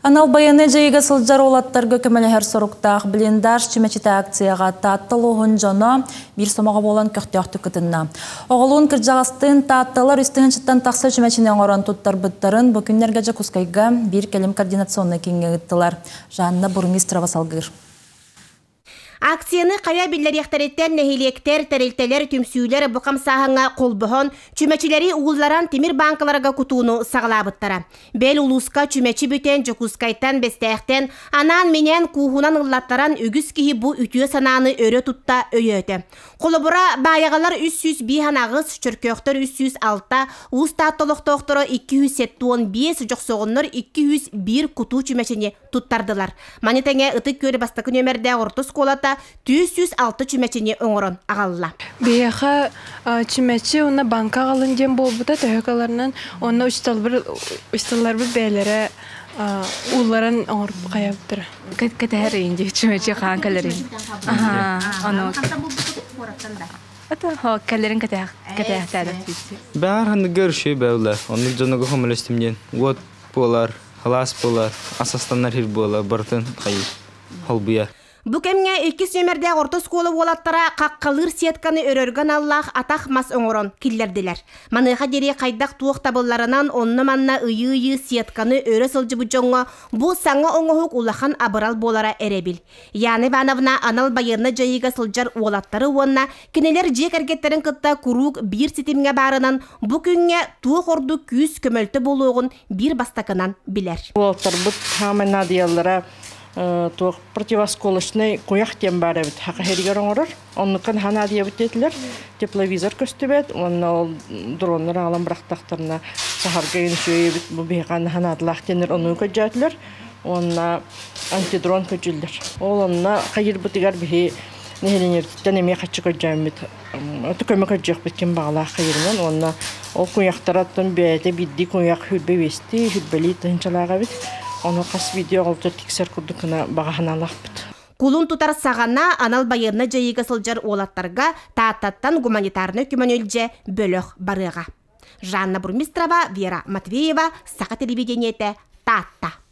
Анал баяны жайыға сылжар олаттарға көмелігер сұрықтақ білендаш чүмәчеті акцияға таттыл оғын жана бір сомаға болан көқтіяқты күтінна. Оғылуын кіржағастың таттылар үстігін шыттан тақсы чүмәченен оран тұттар бұттарын бүкіндерге жа күскайға бір келім координационны кеңге ғыттылар. Жанна бурмистрова салғыр. Акцияны қая биллер яқтареттер, нәхилектер, тәрелтелер, түмсүйлер, бұқам сағыңа қолбұғын, чүмәчілері уғыларан темір банкаларға күтуыны сағылабыттара. Бәл улуска чүмәчі бүтен, жүкускайтан, бестәқтен, анан менен куғунан ұллаттаран үгіз кейі бұ үтіе сананы өрі тұтта өйеті. Қолыбыра баяғалар 300 бейханағыз, чүркөқтір 306, ұста толықтоқтыры 275, жоқсоғыныр 201 күту чүмәчіне тұттардылар. Манетәңе ұты көрі бастықын өмірді ортыс қолата 306 чүмәчіне өңірін ағалыла. Бейеға чүмәчі оны банка ағалын дем болбыда тәуекаларынан оны ұсталар бір бәлері ұлларын оңырып қаяптыр. Кәтәр енді чүмәчі қаған кәлерін. Кәлерін кәтәқтәді. Бәр ханды көрші бәулі. Оны жоныға қомылыстымден. Вот болар, халас болар, асастанар хир болар, бартын қайы, холбуя. Бүкемге ülkes ömerde orta skolu olattara қаққалыр сетканы өрөрган Аллах атақ мас оңырон киллердилер. Маныға дери қайдақ туық табылларынан онны манна үйі сетканы өрі сылжы бұджоңға бұл саңа оңығық улахан абырал болара әребіл. Яны Вановна анал байырны жайыға сылжар олаттары онна кенелер жек әргеттерін қытта күрук бір сетімге барынан бүкінге туық орды күз көмөлті болуғын бір бастақынан білер. Олаттар бұт хамын адиялара туох противосколочный куяк тем бары бит хака херигер оңорор оннукан хана дия битетлер тепловизор көстүбет онна дроннор алам брактактарына сахарга иншөй бит бу беган хана длахтенер ону көжөтлөр онна антидрон көжүлдөр ол онна кайыр бутигар бихи нехенер тенеме качы көжөмүт өтөкөмө көжөк биткин багала кайырынан онна ол куяктараттан бете бидди куяк хүлбе вести хүлбели тынчалага бит Оны қас видео алты тексер күрдікіні бағағына лақпыд. Кулун тутар сағана анал байырны жайыға сылжар олаттарға тааттаттан гуманитарны күмөнөлже бөлөк барыға. Жанна Бурмистрова, Вера Матвеева, Сақа телевидениеті, Таатта.